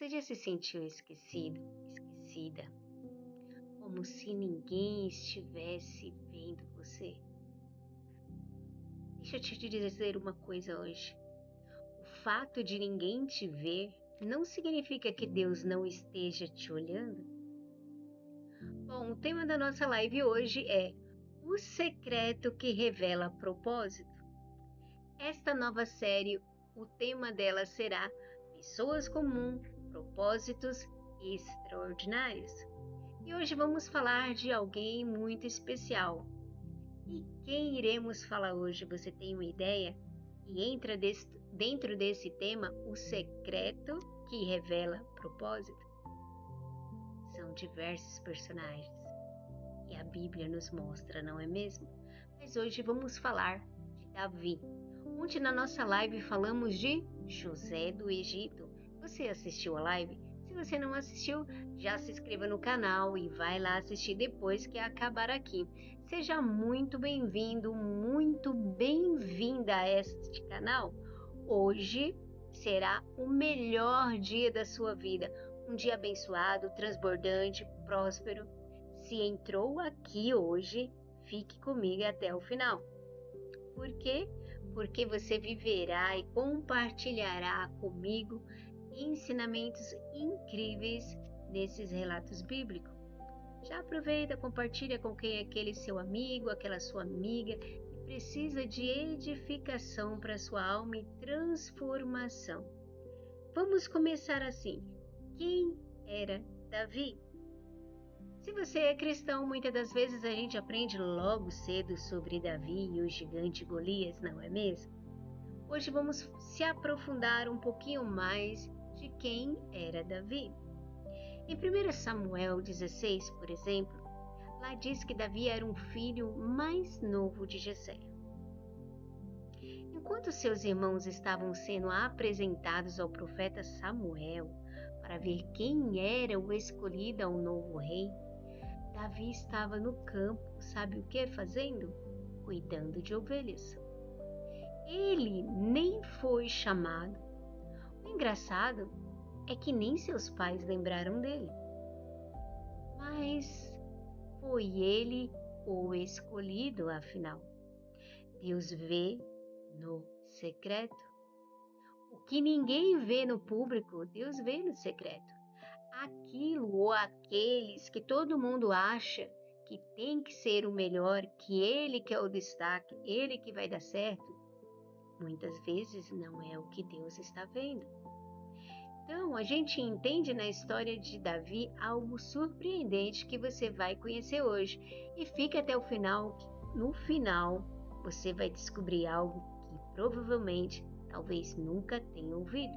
Você já se sentiu esquecido, esquecida? Como se ninguém estivesse vendo você? Deixa eu te dizer uma coisa hoje. O fato de ninguém te ver não significa que Deus não esteja te olhando. Bom, o tema da nossa live hoje é o secreto que revela propósito. Esta nova série, o tema dela será Pessoas comuns, propósitos extraordinários. E hoje vamos falar de alguém muito especial. E quem iremos falar hoje? Você tem uma ideia? E entra dentro desse tema o secreto que revela propósito. São diversos personagens que a Bíblia nos mostra, não é mesmo? Mas hoje vamos falar de Davi. Ontem na nossa live falamos de José do Egito. Você assistiu a live? Se você não assistiu, já se inscreva no canal e vai lá assistir depois que acabar aqui. Seja muito bem-vindo, muito bem-vinda a este canal. Hoje será o melhor dia da sua vida. Um dia abençoado, transbordante, próspero. Se entrou aqui hoje, fique comigo até o final. Por quê? Porque você viverá e compartilhará comigo ensinamentos incríveis nesses relatos bíblicos. Já aproveita, compartilha com quem é aquele seu amigo, aquela sua amiga que precisa de edificação para sua alma e transformação. Vamos começar assim. Quem era Davi? Se você é cristão, muitas das vezes a gente aprende logo cedo sobre Davi e o gigante Golias, não é mesmo? Hoje vamos se aprofundar um pouquinho mais de quem era Davi. Em 1 Samuel 16, por exemplo, lá diz que Davi era um filho mais novo de Jessé. Enquanto seus irmãos estavam sendo apresentados ao profeta Samuel para ver quem era o escolhido ao novo rei, Davi estava no campo, sabe o que fazendo? Cuidando de ovelhas. Ele nem foi chamado. O engraçado é que nem seus pais lembraram dele. Mas foi ele o escolhido, afinal. Deus vê no secreto. O que ninguém vê no público, Deus vê no secreto. Aquilo ou aqueles que todo mundo acha que tem que ser o melhor, que ele que é o destaque, ele que vai dar certo, muitas vezes não é o que Deus está vendo. Então, a gente entende na história de Davi algo surpreendente que você vai conhecer hoje. E fica até o final, no final você vai descobrir algo que provavelmente, talvez nunca tenha ouvido.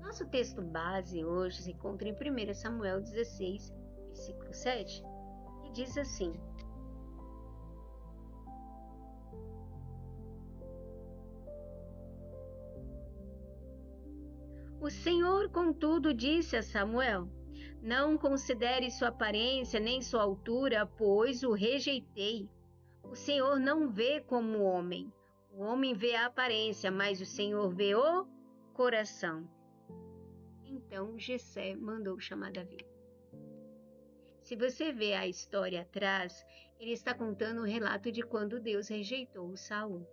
Nosso texto base hoje se encontra em 1 Samuel 16, versículo 7, que diz assim: O Senhor, contudo, disse a Samuel: Não considere sua aparência nem sua altura, pois o rejeitei. O Senhor não vê como o homem vê a aparência, mas o Senhor vê o coração. Então Jessé mandou chamar Davi. Se você vê a história atrás, ele está contando o relato de quando Deus rejeitou Saul,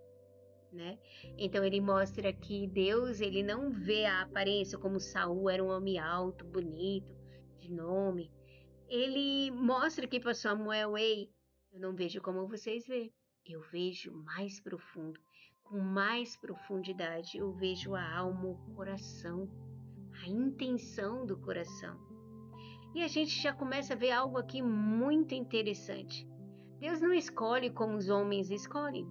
né? Então ele mostra que Deus, ele não vê a aparência como Saul era um homem alto, bonito, de nome. Ele mostra aqui para Samuel: ei, eu não vejo como vocês veem. Eu vejo mais profundo, com mais profundidade. Eu vejo a alma, o coração, a intenção do coração. E a gente já começa a ver algo aqui muito interessante. Deus não escolhe como os homens escolhem.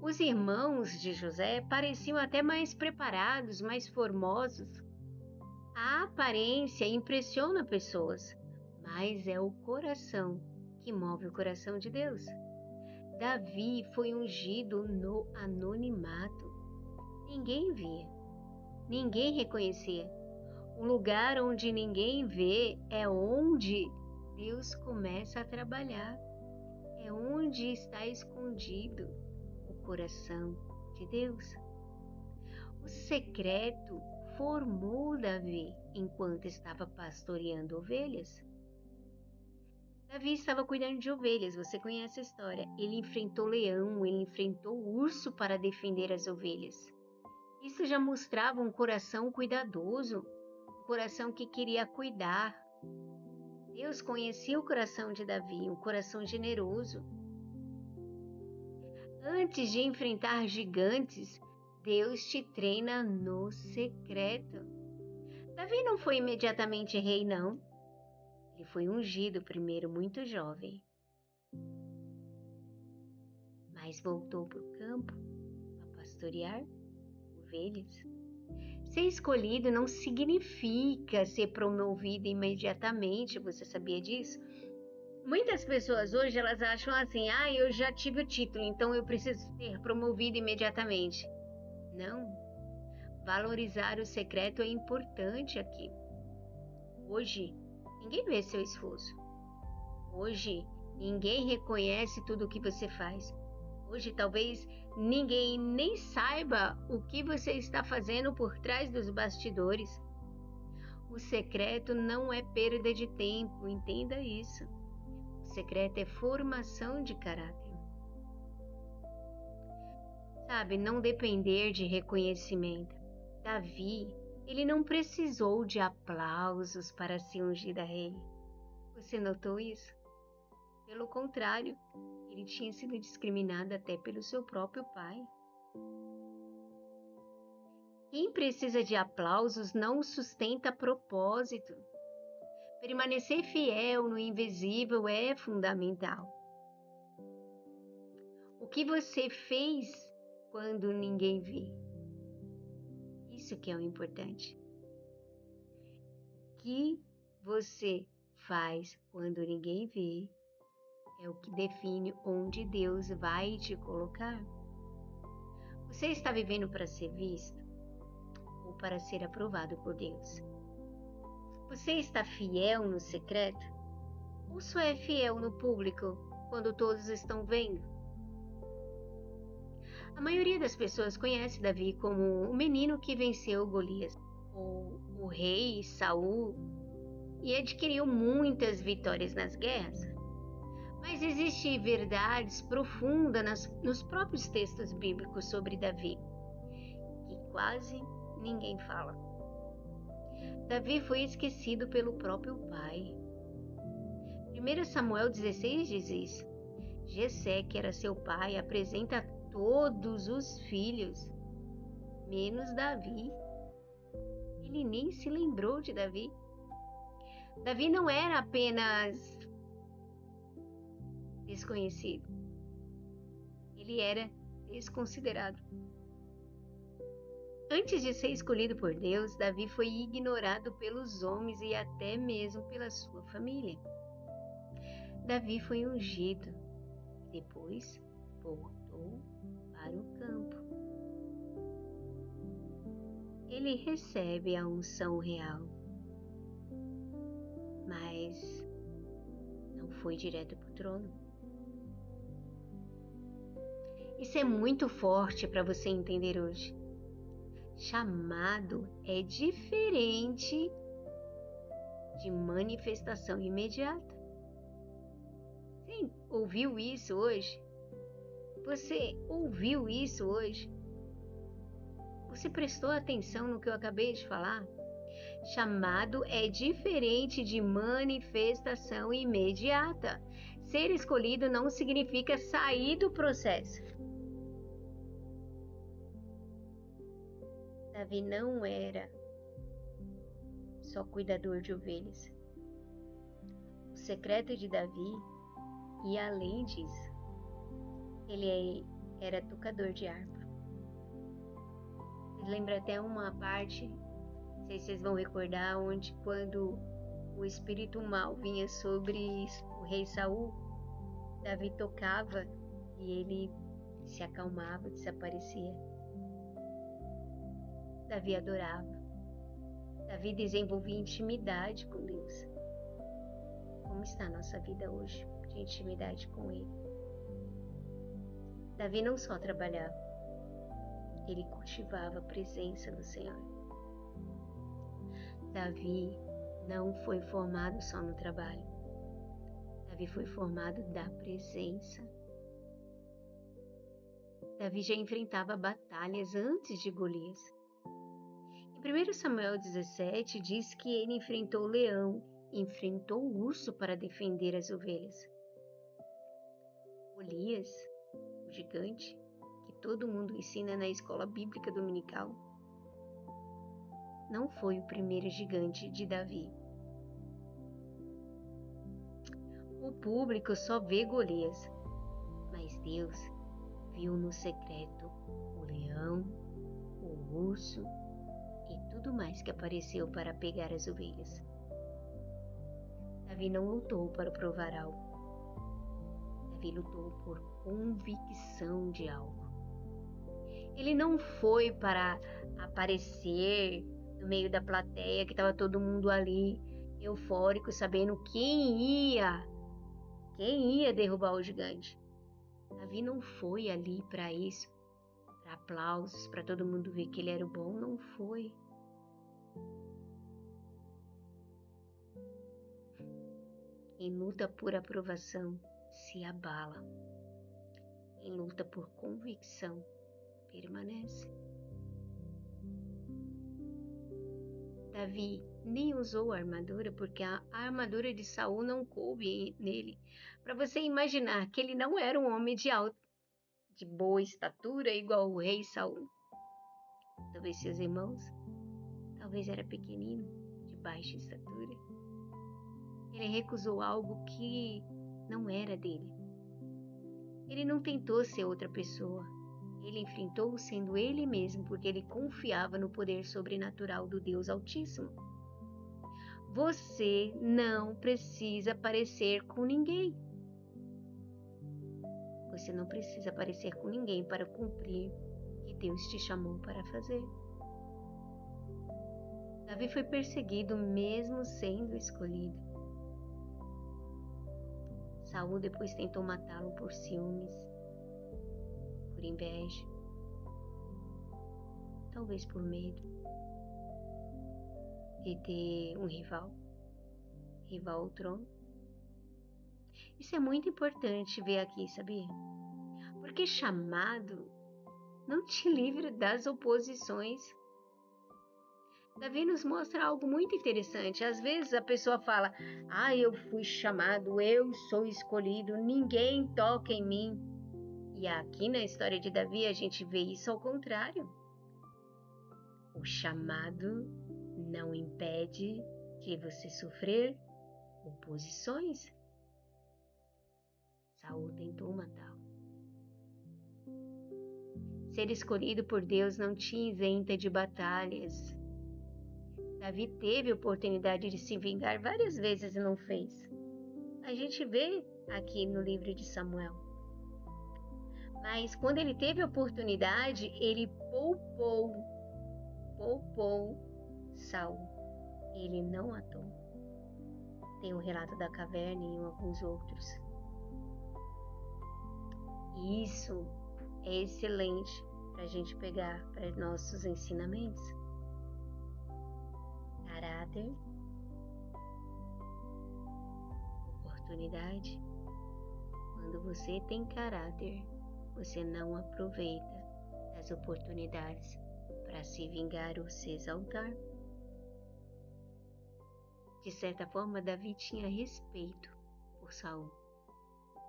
Os irmãos de José pareciam até mais preparados, mais formosos. A aparência impressiona pessoas, mas é o coração que move o coração de Deus. Davi foi ungido no anonimato. Ninguém via, ninguém reconhecia. O lugar onde ninguém vê é onde Deus começa a trabalhar. É onde está escondido o coração de Deus. O secreto formou Davi enquanto estava pastoreando ovelhas. Davi estava cuidando de ovelhas, você conhece a história. Ele enfrentou leão, ele enfrentou urso para defender as ovelhas. Isso já mostrava um coração cuidadoso, um coração que queria cuidar. Deus conhecia o coração de Davi, um coração generoso. Antes de enfrentar gigantes, Deus te treina no secreto. Davi não foi imediatamente rei, não. Ele foi ungido primeiro muito jovem. Mas voltou para o campo para pastorear ovelhas. Ser escolhido não significa ser promovido imediatamente, você sabia disso? Muitas pessoas hoje elas acham assim, eu já tive o título, então eu preciso ser promovido imediatamente. Não. Valorizar o secreto é importante aqui. Hoje, ninguém vê seu esforço. Hoje, ninguém reconhece tudo o que você faz. Hoje, talvez ninguém nem saiba o que você está fazendo por trás dos bastidores. O secreto não é perda de tempo, entenda isso. O secreto é formação de caráter. Sabe, não depender de reconhecimento. Davi, ele não precisou de aplausos para ser ungido a rei. Você notou isso? Pelo contrário, ele tinha sido discriminado até pelo seu próprio pai. Quem precisa de aplausos não sustenta propósito. Permanecer fiel no invisível é fundamental. O que você fez quando ninguém vê? Isso que é o importante. O que você faz quando ninguém vê é o que define onde Deus vai te colocar. Você está vivendo para ser visto ou para ser aprovado por Deus? Você está fiel no secreto ou só é fiel no público quando todos estão vendo? A maioria das pessoas conhece Davi como o menino que venceu Golias, ou o rei Saul, e adquiriu muitas vitórias nas guerras. Mas existem verdades profundas nos próprios textos bíblicos sobre Davi, que quase ninguém fala. Davi foi esquecido pelo próprio pai. 1 Samuel 16 diz isso. Jessé, que era seu pai, apresenta todos os filhos, menos Davi. Ele nem se lembrou de Davi. Davi não era apenas desconhecido. Ele era desconsiderado. Antes de ser escolhido por Deus, Davi foi ignorado pelos homens e até mesmo pela sua família. Davi foi ungido. Depois voltou para o campo. Ele recebe a unção real, mas não foi direto para o trono. Isso é muito forte para você entender hoje. Chamado é diferente de manifestação imediata. Você ouviu isso hoje? Você ouviu isso hoje? Você prestou atenção no que eu acabei de falar? Chamado é diferente de manifestação imediata. Ser escolhido não significa sair do processo. Davi não era só cuidador de ovelhas. O secreto de Davi ia além disso. Ele era tocador de harpa. Vocês lembram até uma parte, não sei se vocês vão recordar, onde quando o espírito mal vinha sobre o rei Saul, Davi tocava e ele se acalmava, desaparecia. Davi adorava. Davi desenvolvia intimidade com Deus. Como está a nossa vida hoje de intimidade com Ele? Davi não só trabalhava, ele cultivava a presença do Senhor. Davi não foi formado só no trabalho. Davi foi formado da presença. Davi já enfrentava batalhas antes de Golias. Em 1 Samuel 17 diz que ele enfrentou o leão, enfrentou o urso para defender as ovelhas. Golias, o gigante, que todo mundo ensina na escola bíblica dominical, não foi o primeiro gigante de Davi. O público só vê Golias, mas Deus viu no secreto o leão, o urso e tudo mais que apareceu para pegar as ovelhas. Davi não lutou para provar algo. Davi lutou por convicção de algo. Ele não foi para aparecer no meio da plateia, que estava todo mundo ali eufórico, sabendo quem ia derrubar o gigante. Davi não foi ali para isso, para aplausos, para todo mundo ver que ele era o bom, não foi. Quem luta por aprovação se abala. Quem luta por convicção permanece. Davi nem usou a armadura porque a armadura de Saul não coube nele. Para você imaginar que ele não era um homem de boa estatura igual o rei Saul. Talvez seus irmãos, talvez era pequenino, de baixa estatura. Ele recusou algo que não era dele. Ele não tentou ser outra pessoa. Ele enfrentou sendo ele mesmo, porque ele confiava no poder sobrenatural do Deus Altíssimo. Você não precisa parecer com ninguém. Você não precisa parecer com ninguém para cumprir o que Deus te chamou para fazer. Davi foi perseguido mesmo sendo escolhido. Saul depois tentou matá-lo por ciúmes, por inveja, talvez por medo de ter um rival ao trono. Isso é muito importante ver aqui, sabia? Porque chamado não te livra das oposições. Davi nos mostra algo muito interessante. Às vezes a pessoa fala, eu fui chamado, eu sou escolhido, ninguém toca em mim. E aqui na história de Davi a gente vê isso ao contrário. O chamado não impede de você sofrer oposições. Saul tentou matá-lo. Ser escolhido por Deus não te isenta de batalhas. Davi teve a oportunidade de se vingar várias vezes e não fez. A gente vê aqui no livro de Samuel. Mas quando ele teve a oportunidade, ele poupou Saul. Ele não matou. Tem o relato da caverna e alguns outros. E isso é excelente para a gente pegar para nossos ensinamentos. Caráter, oportunidade. Quando você tem caráter, você não aproveita das oportunidades para se vingar ou se exaltar. De certa forma, Davi tinha respeito por Saul,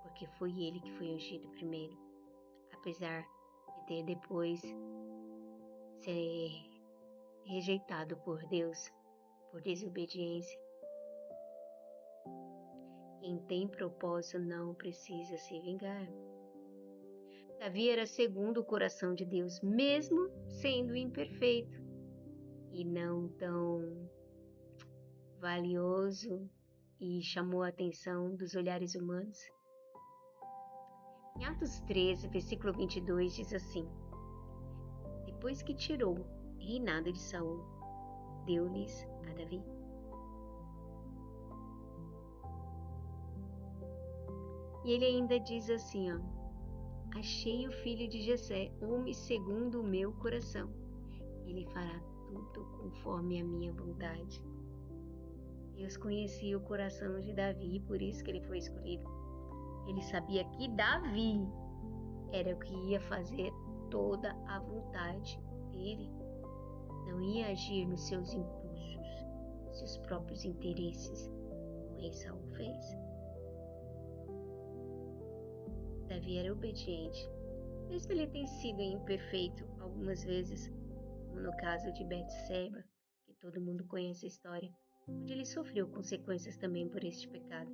porque foi ele que foi ungido primeiro, apesar de ter depois ser rejeitado por Deus por desobediência. Quem tem propósito não precisa se vingar. Davi era segundo o coração de Deus, mesmo sendo imperfeito e não tão valioso e chamou a atenção dos olhares humanos. Em Atos 13, versículo 22 diz assim: depois que tirou o reinado de Saul, deu-lhes a Davi. E ele ainda diz assim, achei o filho de Jessé, homem segundo o meu coração. Ele fará tudo conforme a minha vontade. Deus conhecia o coração de Davi, por isso que ele foi escolhido. Ele sabia que Davi era o que ia fazer toda a vontade dele. Não ia agir nos seus impulsos, seus próprios interesses, como o rei Saul fez. Davi era obediente, mesmo ele tenha sido imperfeito algumas vezes, como no caso de Betseba, que todo mundo conhece a história, onde ele sofreu consequências também por este pecado.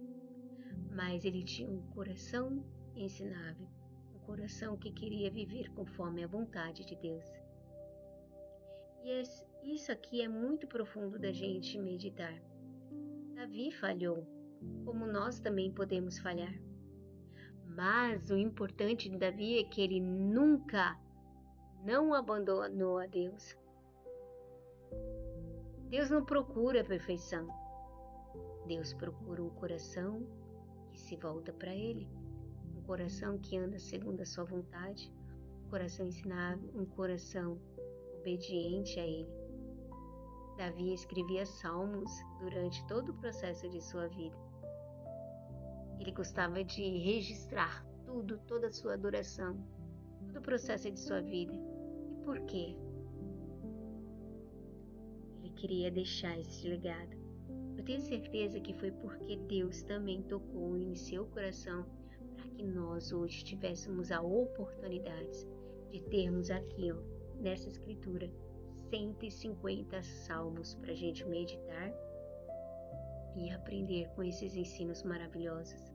Mas ele tinha um coração ensinável, um coração que queria viver conforme a vontade de Deus. E isso aqui é muito profundo da gente meditar. Davi falhou, como nós também podemos falhar. Mas o importante de Davi é que ele nunca não abandonou a Deus. Deus não procura a perfeição. Deus procura um coração que se volta para Ele. Um coração que anda segundo a sua vontade. Um coração ensinável, um coração obediente a Ele. Davi escrevia salmos durante todo o processo de sua vida. Ele gostava de registrar tudo, toda a sua adoração, todo o processo de sua vida. E por quê? Ele queria deixar esse legado. Eu tenho certeza que foi porque Deus também tocou em seu coração para que nós hoje tivéssemos a oportunidade de termos aqui, nessa escritura, 150 salmos para a gente meditar e aprender com esses ensinos maravilhosos.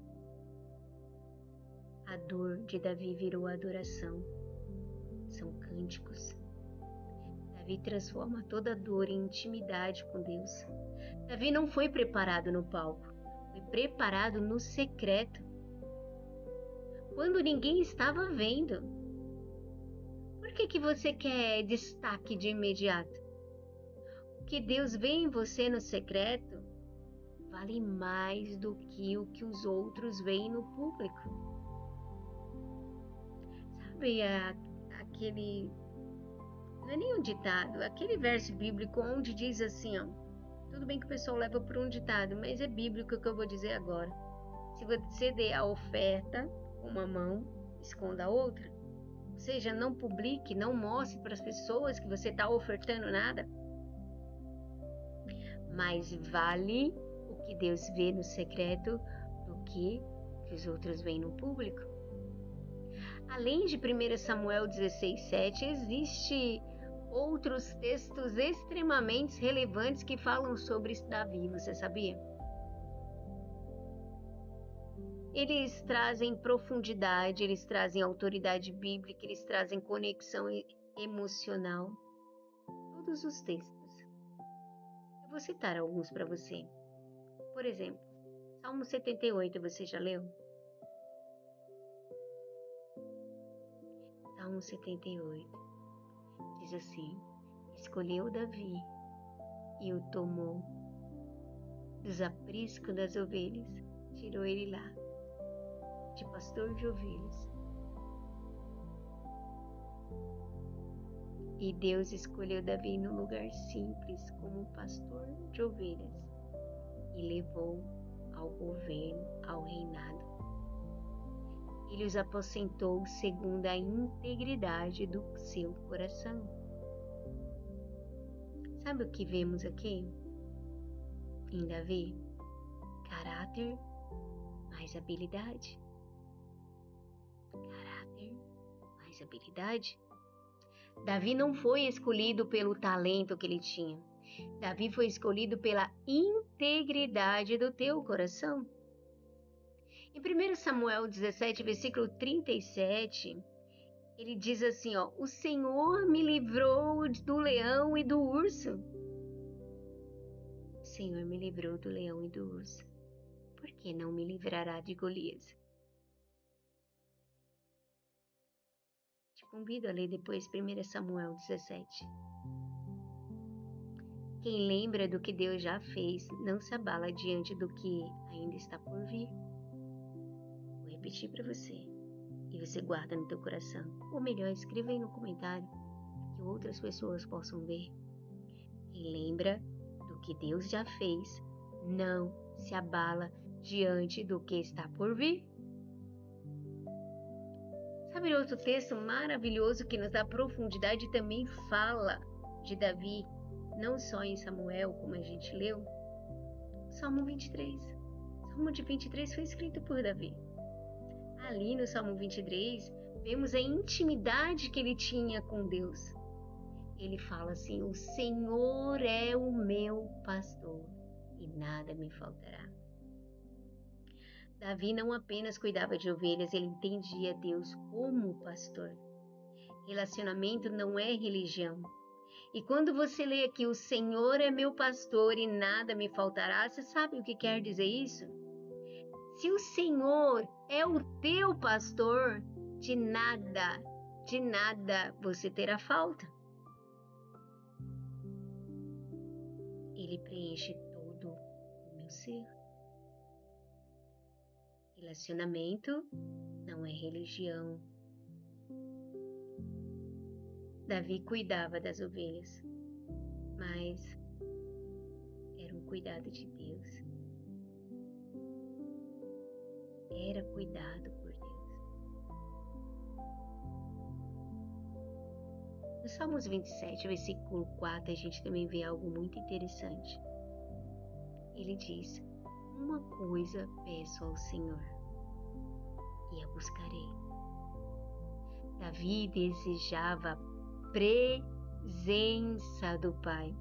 A dor de Davi virou adoração. São cânticos. Davi transforma toda dor em intimidade com Deus. Davi não foi preparado no palco, foi preparado no secreto. Quando ninguém estava vendo. Por que você quer destaque de imediato? O que Deus vê em você no secreto vale mais do que o que os outros veem no público. Sabe aquele, não é nem um ditado, aquele verso bíblico onde diz assim, tudo bem que o pessoal leva por um ditado, mas é bíblico o que eu vou dizer agora. Se você der a oferta com uma mão, esconda a outra. Ou seja, não publique, não mostre para as pessoas que você está ofertando nada. Mais vale o que Deus vê no secreto do que os outros veem no público. Além de 1 Samuel 16:7, existe outros textos extremamente relevantes que falam sobre Davi, você sabia? Eles trazem profundidade, eles trazem autoridade bíblica, eles trazem conexão emocional. Todos os textos. Eu vou citar alguns para você. Por exemplo, Salmo 78, você já leu? Salmo 78 diz assim: escolheu Davi e o tomou dos apriscos das ovelhas, tirou ele lá, de pastor de ovelhas. E Deus escolheu Davi num lugar simples, como um pastor de ovelhas, e levou ao governo, ao reinado. Ele os aposentou segundo a integridade do seu coração. Sabe o que vemos aqui em Davi? Caráter mais habilidade. Caráter mais habilidade. Davi não foi escolhido pelo talento que ele tinha. Davi foi escolhido pela integridade do teu coração. Em 1 Samuel 17, versículo 37, ele diz assim, o Senhor me livrou do leão e do urso. O Senhor me livrou do leão e do urso. Por que não me livrará de Golias? Te convido a ler depois 1 Samuel 17. Quem lembra do que Deus já fez, não se abala diante do que ainda está por vir. Vou repetir para você. E você guarda no teu coração. Ou melhor, escreva aí no comentário, para que outras pessoas possam ver. Quem lembra do que Deus já fez, não se abala diante do que está por vir. Sabe outro texto maravilhoso que nos dá profundidade e também fala de Davi, não só em Samuel, como a gente leu? Salmo 23. Salmo de 23 foi escrito por Davi. Ali no Salmo 23, vemos a intimidade que ele tinha com Deus. Ele fala assim: o Senhor é o meu pastor e nada me faltará. Davi não apenas cuidava de ovelhas, ele entendia Deus como pastor. Relacionamento não é religião. E quando você lê aqui, o Senhor é meu pastor e nada me faltará, você sabe o que quer dizer isso? Se o Senhor é o teu pastor, de nada você terá falta. Ele preenche todo o meu ser. Relacionamento não é religião. Davi cuidava das ovelhas, mas era um cuidado de Deus. Era cuidado por Deus. No Salmos 27, versículo 4, a gente também vê algo muito interessante. Ele diz: uma coisa peço ao Senhor e a buscarei. Davi desejava a presença do Pai.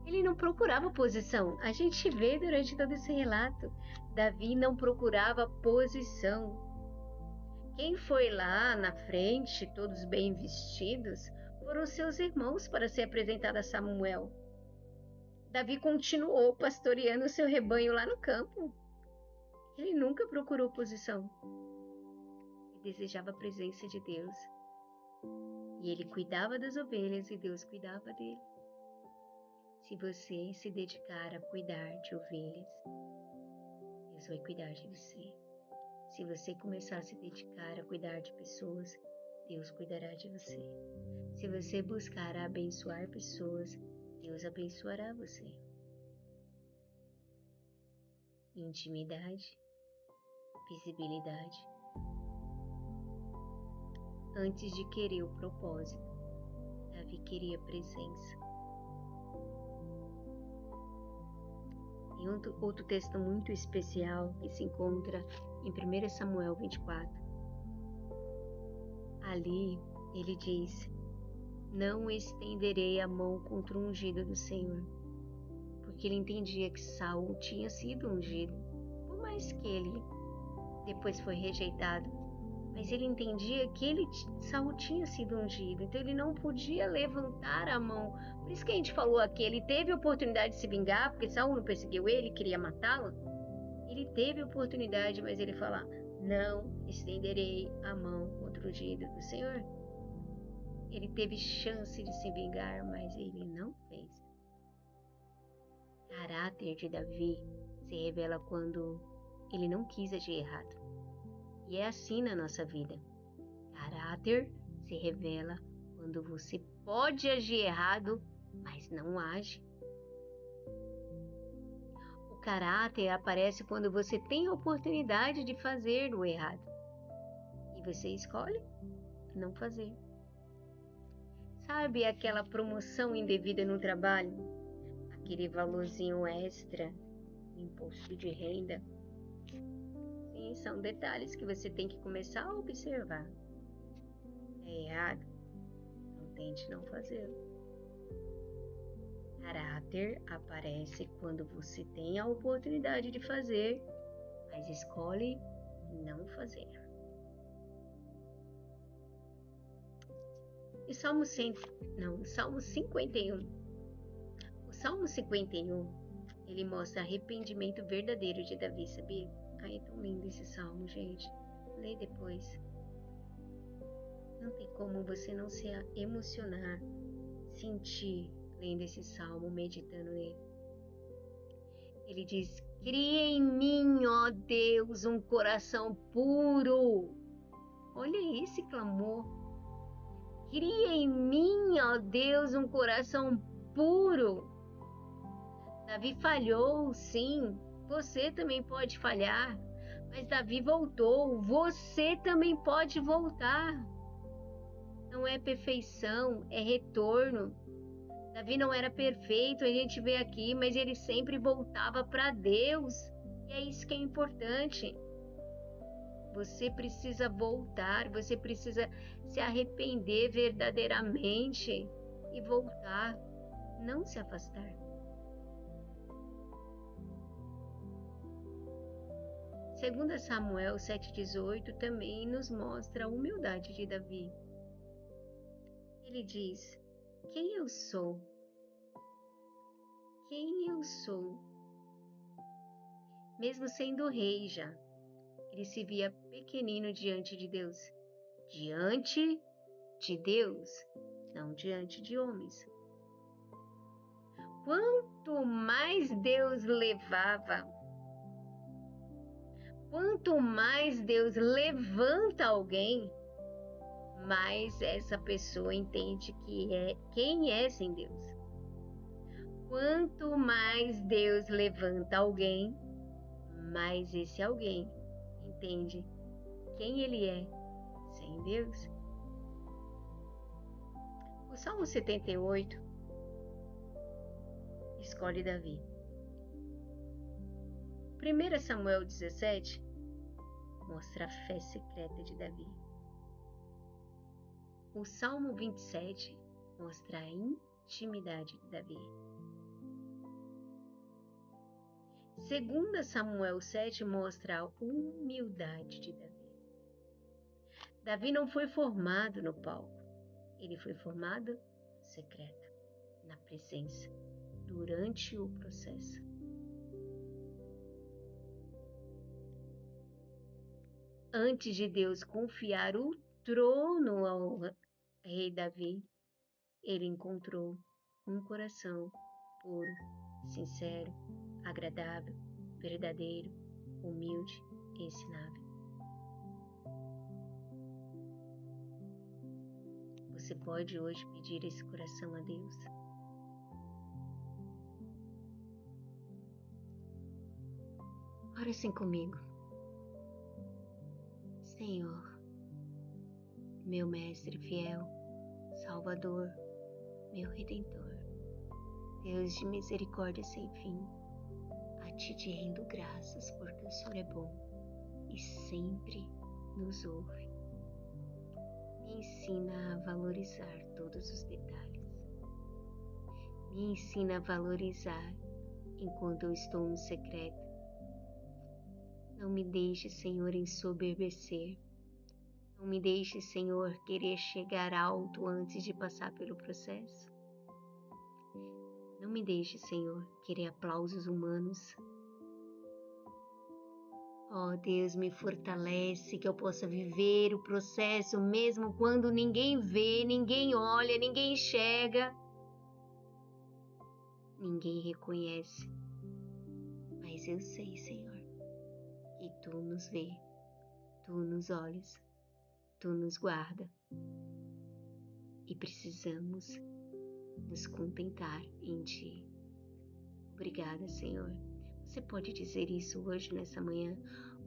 Ele não procurava posição. A gente vê durante todo esse relato, Davi não procurava posição. Quem foi lá na frente, todos bem vestidos, foram seus irmãos para ser apresentado a Samuel. Davi continuou pastoreando seu rebanho lá no campo. Ele nunca procurou posição. Ele desejava a presença de Deus. E ele cuidava das ovelhas e Deus cuidava dele. Se você se dedicar a cuidar de ovelhas, Deus vai cuidar de você. Se você começar a se dedicar a cuidar de pessoas, Deus cuidará de você. Se você buscar a abençoar pessoas, Deus abençoará você. Intimidade, visibilidade. Antes de querer o propósito, Davi queria presença. Tem outro texto muito especial que se encontra em 1 Samuel 24. Ali ele diz: não estenderei a mão contra o ungido do Senhor, porque ele entendia que Saul tinha sido ungido, por mais que ele depois foi rejeitado. Mas ele entendia que Saul tinha sido ungido, então ele não podia levantar a mão. Por isso que a gente falou aqui, ele teve a oportunidade de se vingar, porque Saul não perseguiu ele, queria matá-lo. Ele teve a oportunidade, mas ele fala: não estenderei a mão contra o ungido do Senhor. Ele teve chance de se vingar, mas ele não fez. O caráter de Davi se revela quando ele não quis agir errado. E é assim na nossa vida. Caráter se revela quando você pode agir errado, mas não age. O caráter aparece quando você tem a oportunidade de fazer o errado. E você escolhe não fazer. Sabe aquela promoção indevida no trabalho? Aquele valorzinho extra, imposto de renda? Sim, são detalhes que você tem que começar a observar. É errado? Então tente não fazê-lo. Caráter aparece quando você tem a oportunidade de fazer, mas escolhe não fazer. E Salmo 51. O Salmo 51, ele mostra arrependimento verdadeiro de Davi, sabia? Ai, é tão lindo esse salmo, gente. Lê depois. Não tem como você não se emocionar, sentir, lendo esse salmo, meditando nele. Ele diz: cria em mim, ó Deus, um coração puro. Olha esse clamor. Cria em mim, ó Deus, um coração puro. Davi falhou, sim. Você também pode falhar. Mas Davi voltou. Você também pode voltar. Não é perfeição, é retorno. Davi não era perfeito, a gente vê aqui, mas ele sempre voltava para Deus. E é isso que é importante. Você precisa voltar, você precisa se arrepender verdadeiramente e voltar, não se afastar. Segundo Samuel 7,18 também nos mostra a humildade de Davi. Ele diz: quem eu sou? Quem eu sou? Mesmo sendo rei já, ele se via pequenino diante de Deus. Diante de Deus, não diante de homens. Quanto mais Deus levava, quanto mais Deus levanta alguém, mais essa pessoa entende quem é sem Deus. Quanto mais Deus levanta alguém, mais esse alguém entende quem ele é sem Deus. O Salmo 78 escolhe Davi. 1 Samuel 17 mostra a fé secreta de Davi. O Salmo 27 mostra a intimidade de Davi. 2 Samuel 7 mostra a humildade de Davi. Davi não foi formado no palco, ele foi formado secreto, na presença, durante o processo. Antes de Deus confiar o trono ao rei Davi, ele encontrou um coração puro, sincero, agradável, verdadeiro, humilde e ensinável. Você pode hoje pedir esse coração a Deus? Ora assim comigo. Senhor, meu Mestre fiel, Salvador, meu Redentor, Deus de misericórdia sem fim, a Ti te rendo graças porque o Senhor é bom e sempre nos ouve. Me ensina a valorizar todos os detalhes. Me ensina a valorizar enquanto eu estou no secreto. Não me deixe, Senhor, ensoberbecer. Não me deixe, Senhor, querer chegar alto antes de passar pelo processo. Não me deixe, Senhor, querer aplausos humanos. Ó Deus, me fortalece que eu possa viver o processo mesmo quando ninguém vê, ninguém olha, ninguém enxerga, ninguém reconhece. Mas eu sei, Senhor, que Tu nos vê, Tu nos olhas, Tu nos guarda. E precisamos nos contentar em Ti. Obrigada, Senhor. Você pode dizer isso hoje, nessa manhã?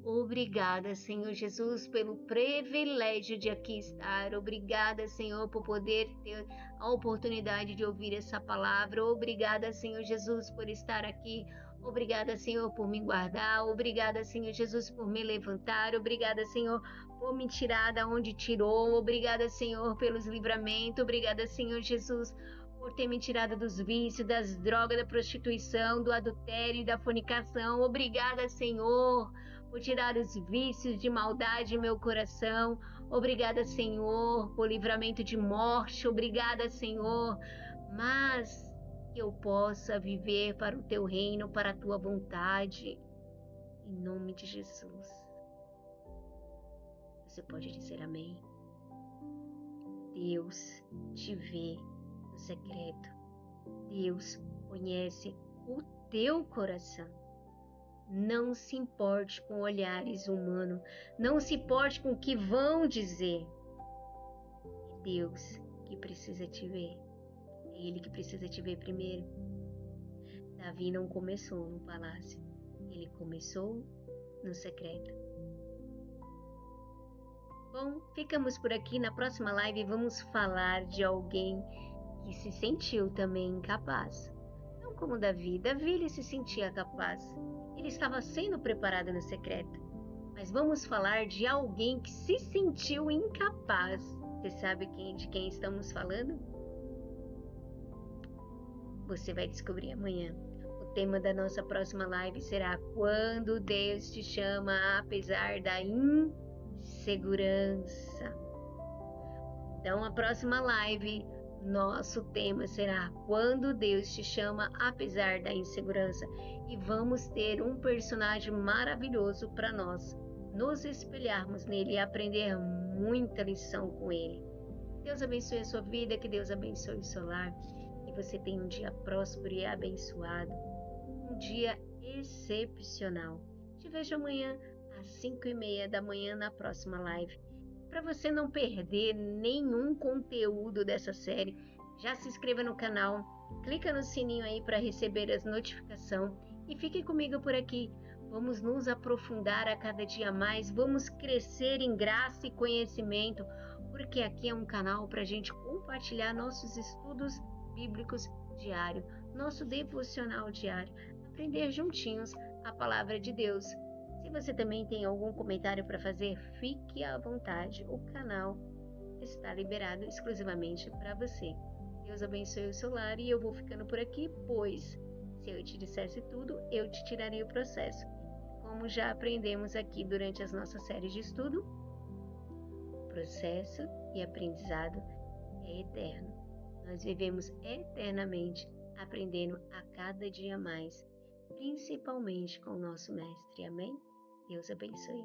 Obrigada, Senhor Jesus, pelo privilégio de aqui estar. Obrigada, Senhor, por poder ter a oportunidade de ouvir essa palavra. Obrigada, Senhor Jesus, por estar aqui. Obrigada, Senhor, por me guardar. Obrigada, Senhor Jesus, por me levantar. Obrigada, Senhor, por me tirar da onde tirou. Obrigada, Senhor, pelos livramentos. Obrigada, Senhor Jesus, por ter me tirado dos vícios, das drogas, da prostituição, do adultério e da fornicação. Obrigada, Senhor, por tirar os vícios de maldade em meu coração. Obrigada, Senhor, por livramento de morte. Obrigada, Senhor, mas que eu possa viver para o Teu reino, para a Tua vontade. Em nome de Jesus. Você pode dizer amém? Deus te vê no secreto. Deus conhece o teu coração. Não se importe com olhares humanos. Não se importe com o que vão dizer. É Deus que precisa te ver. É ele que precisa te ver primeiro. Davi não começou no palácio, ele começou no secreto. Bom, ficamos por aqui. Na próxima live vamos falar de alguém que se sentiu também incapaz. Não como Davi. Davi ele se sentia capaz. Ele estava sendo preparado no secreto. Mas vamos falar de alguém que se sentiu incapaz. Você sabe de quem estamos falando? Você vai descobrir amanhã. O tema da nossa próxima live será Quando Deus te chama apesar da insegurança. Então, a próxima live, nosso tema será Quando Deus te chama apesar da insegurança. E vamos ter um personagem maravilhoso para nós nos espelharmos nele e aprender muita lição com ele. Deus abençoe a sua vida, que Deus abençoe o seu lar, que você tenha um dia próspero e abençoado, um dia excepcional. Te vejo amanhã às 5:30 da manhã na próxima live. Para você não perder nenhum conteúdo dessa série, já se inscreva no canal, clica no sininho aí para receber as notificações e fique comigo por aqui. Vamos nos aprofundar a cada dia mais, vamos crescer em graça e conhecimento, porque aqui é um canal para a gente compartilhar nossos estudos bíblicos diários, nosso devocional diário, aprender juntinhos a palavra de Deus. Se você também tem algum comentário para fazer, fique à vontade, o canal está liberado exclusivamente para você. Deus abençoe o seu lar e eu vou ficando por aqui, pois se eu te dissesse tudo, eu te tiraria o processo. Como já aprendemos aqui durante as nossas séries de estudo, o processo e aprendizado é eterno. Nós vivemos eternamente aprendendo a cada dia mais, principalmente com o nosso Mestre. Amém? Deus abençoe.